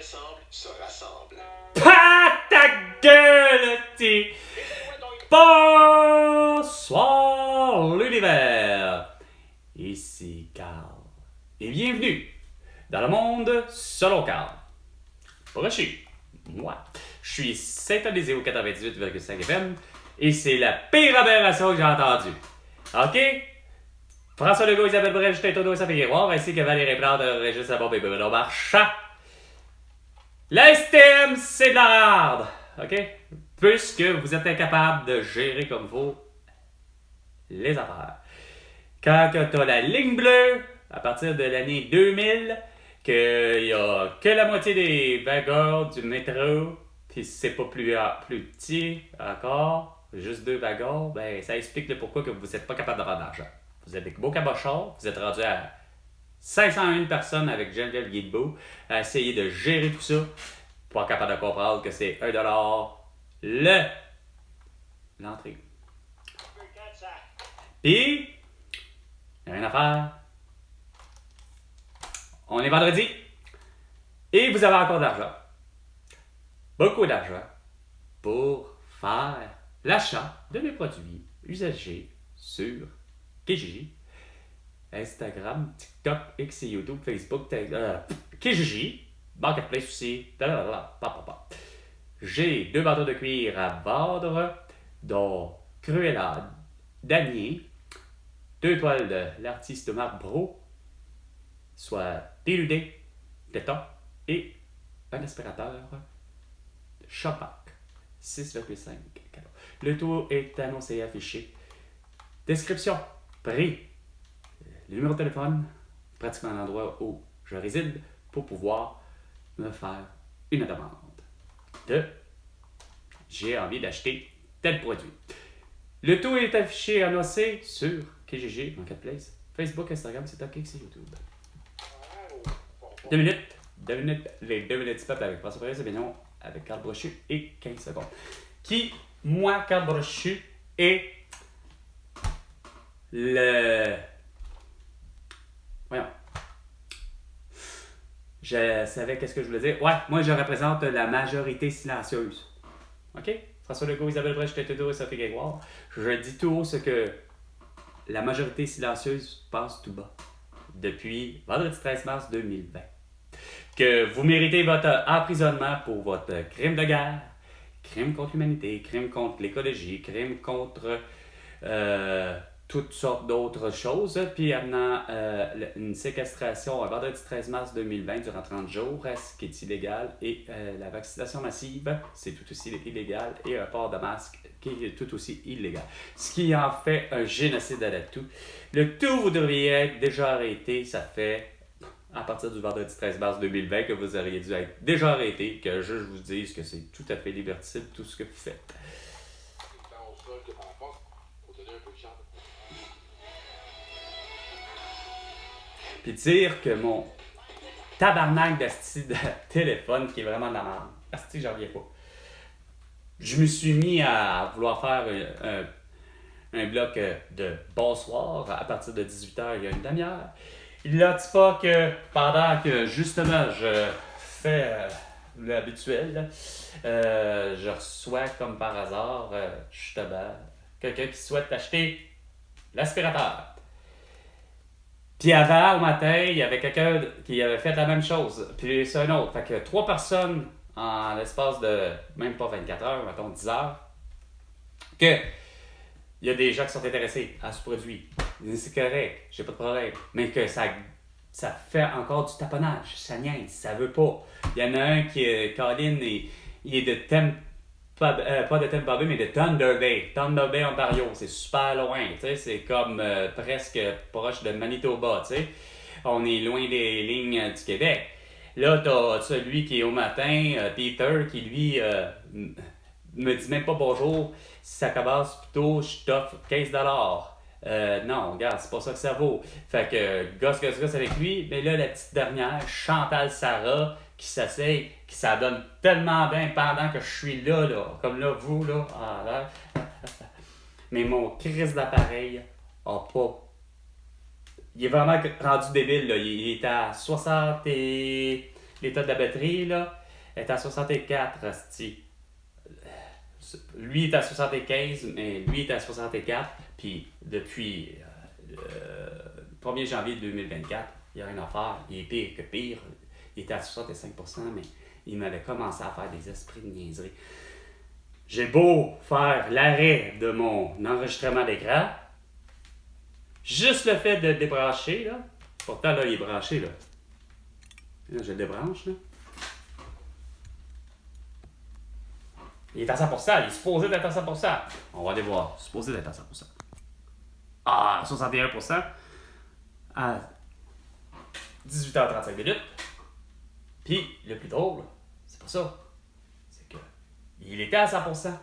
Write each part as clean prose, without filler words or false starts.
ressemblent se rassemblent. Pas ta gueule, t'es... Bonsoir l'univers. Ici Carl. Et bienvenue dans le monde selon Carl. Brochu, moi, je suis syntonisé au 98,5 FM et c'est la pire aberration que j'ai entendue. OK? François Legault, Isabelle Brel, Justin Trudeau et Sophie Guéroir, ainsi que Valérie Plante, Régis Labombe et Bruno Marchand. L'STM, c'est de la merde! OK? Puisque vous êtes incapable de gérer comme vous les affaires. Quand tu as la ligne bleue, à partir de l'année 2000, qu'il n'y a que la moitié des wagons du métro, puis c'est pas plus petit encore, juste 2 wagons, ben ça explique le pourquoi que vous n'êtes pas capable d'avoir d'argent. Vous êtes des beaux cabochons, vous êtes rendu à 501 personnes avec Geneviève Guilbeault à essayer de gérer tout ça, pas capable de comprendre que c'est 1$ l'entrée. Puis, il n'y a rien à faire. On est vendredi et vous avez encore de l'argent. Beaucoup d'argent pour faire l'achat de mes produits usagés sur Kijiji, Instagram, TikTok, X et YouTube, Facebook, Kijiji, Marketplace aussi, J'ai 2 bateaux de cuir à vendre, dont Cruella Danier, 2 toiles de l'artiste Marc Bro, soit déludé, téton, et un aspirateur Chopac, 6,5 kg. Le tout est annoncé et affiché. Description, prix, le numéro de téléphone, pratiquement l'endroit où je réside, pour pouvoir me faire une demande de j'ai envie d'acheter tel produit. Le tout est affiché et annoncé sur Kijiji, Marketplace, Facebook, Instagram, TikTok, X et YouTube. 2 minutes, les 2 minutes peuple avec François Perez et Bignon, avec Carl Brochu et 15 secondes. Qui, moi, Carl Brochu, est le... Voyons. Je savais qu'est-ce que je voulais dire. Ouais, moi, je représente la majorité silencieuse. OK? François Legault, Isabelle Brel, Justin Trudeau et Sophie Guéroir. Je dis tout haut ce que la majorité silencieuse pense tout bas. Depuis vendredi 13 mars 2020. Que vous méritez votre emprisonnement pour votre crime de guerre, crime contre l'humanité, crime contre l'écologie, crime contre toutes sortes d'autres choses, puis amenant une séquestration à vendredi 13 mars 2020 durant 30 jours, ce qui est illégal, et la vaccination massive, c'est tout aussi illégal, et un port de masque qui est tout aussi illégal. Ce qui en fait un génocide à la tout. Le tout, vous devriez être déjà arrêté, ça fait à partir du vendredi 13 mars 2020 que vous auriez dû être déjà arrêté, que le juge vous dise que c'est tout à fait liberticide tout ce que vous faites. Puis dire que mon tabarnak d'asti de téléphone qui est vraiment de la merde. Asti, j'en reviens pas. Je me suis mis à vouloir faire un bloc de bonsoir à partir de 18h il y a une demi-heure. Il ne dit pas que pendant que justement je fais l'habituel, je reçois comme par hasard justement quelqu'un qui souhaite acheter l'aspirateur. Puis avant, au matin, il y avait quelqu'un qui avait fait la même chose. Puis c'est un autre. Fait que 3 personnes en l'espace de même pas 24 heures, mettons 10 heures, que il y a des gens qui sont intéressés à ce produit. C'est correct, j'ai pas de problème. Mais que ça fait encore du taponnage, ça niaise, ça veut pas. Il y en a un qui est Colin, il est de pas de Tampa Bay, mais de Thunder Bay. Thunder Bay, Ontario, c'est super loin, tu sais, c'est comme presque proche de Manitoba, tu sais. On est loin des lignes du Québec. Là, t'as celui qui est au matin, Peter, qui lui me dit même pas bonjour. Si ça commence plutôt, je t'offre 15$. Non, regarde, c'est pas ça que ça vaut. Fait que gosse avec lui. Mais là, la petite dernière, Chantal Sarah, qui s'essaye, qui ça donne tellement bien pendant que je suis là, comme là, vous, là. Ah, là. Mais mon crise d'appareil a pas... Il est vraiment rendu débile, là. Il est à 60 et... l'état de la batterie, là, est à 64, asti. Lui est à 75, mais lui est à 64. Puis depuis le 1er janvier 2024, il n'y a rien à faire. Il est pire que pire. Il était à 65%, mais il m'avait commencé à faire des esprits de niaiserie. J'ai beau faire l'arrêt de mon enregistrement d'écran, juste le fait de le débrancher, là, pourtant là, il est branché, là. Là, je le débranche, là. Il est à 100%, il est supposé d'être à 100%. On va aller voir, supposé d'être à 100%. Ah, 61% à 18h35 minutes. Puis, le plus drôle, c'est pas ça. C'est que il était à 100%.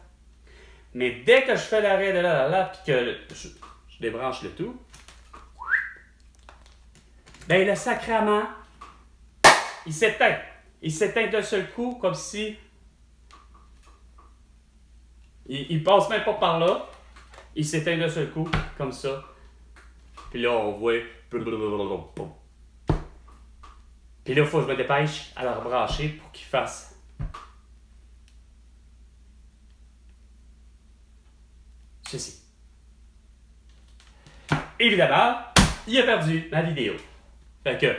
Mais dès que je fais l'arrêt de là, puis que je débranche le tout, ben le sacrament, il s'éteint. Il s'éteint d'un seul coup, comme si il passe même pas par là. Il s'éteint d'un seul coup, comme ça. Puis là, on voit. Puis là, il faut que je me dépêche à le rebrancher pour qu'il fasse. Ceci. Évidemment, il a perdu ma vidéo. Fait que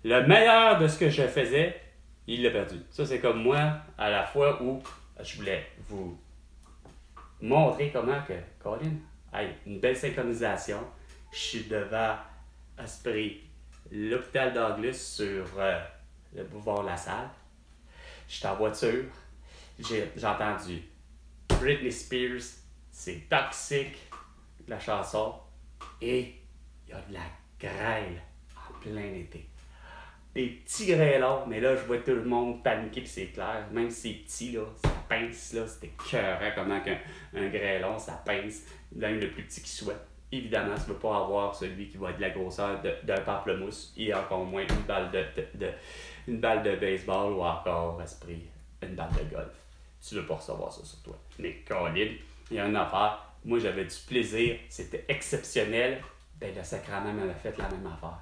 le meilleur de ce que je faisais, il l'a perdu. Ça, c'est comme moi, à la fois où je voulais vous montrer comment que, Colin, hey, une belle synchronisation. Je suis devant l'hôpital d'Anglus sur le boulevard La Salle. Je suis en voiture. J'ai entendu Britney Spears, c'est toxique, la chanson. Et il y a de la grêle en plein été. Des petits grêlons, mais là, je vois tout le monde paniquer, puis c'est clair. Même si c'est petit, là, ça pince, là, c'était écœurant comment un grêlon, ça pince, même le plus petit qui soit. Évidemment, tu ne veux pas avoir celui qui va être de la grosseur d'un pamplemousse et encore moins une balle de baseball ou encore, une balle de golf. Tu ne veux pas recevoir ça sur toi. Mais Colin, il y a une affaire. Moi, j'avais du plaisir, c'était exceptionnel. Ben, le sacrament m'avait fait la même affaire.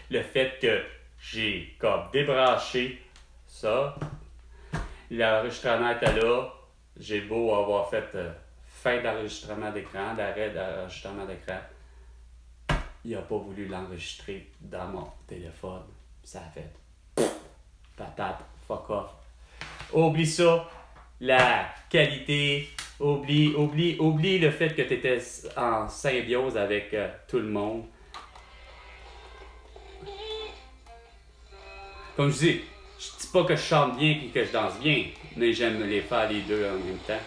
Le fait que j'ai comme débranché ça, l'enregistrement était là, j'ai beau avoir fait fin d'enregistrement d'écran, d'arrêt d'enregistrement d'écran, il n'a pas voulu l'enregistrer dans mon téléphone. Ça a fait patate, fuck off. Oublie ça, la qualité, oublie le fait que tu étais en symbiose avec tout le monde. Comme je dis pas que je chante bien et que je danse bien, mais j'aime les faire les deux en même temps.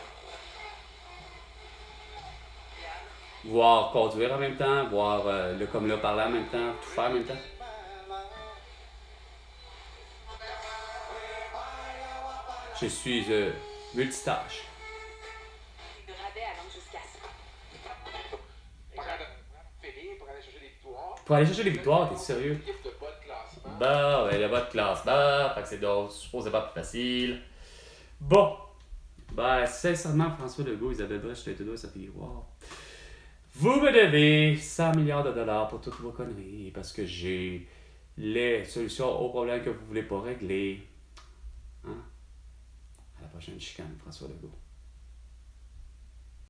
Voir conduire en même temps, voir le comme là parler en même temps, tout faire en même temps. Je suis multitâche. Pour aller chercher des victoires, t'es sérieux? Bah, ouais, le bas de classe, bah, fait que c'est donc supposément plus facile. Bon, ben, sincèrement, François Legault, Isabelle Brèche, je te dois, ça fait wow. Vous me devez 100 milliards de dollars pour toutes vos conneries, parce que j'ai les solutions aux problèmes que vous voulez pas régler. Hein? À la prochaine chicane, François Legault.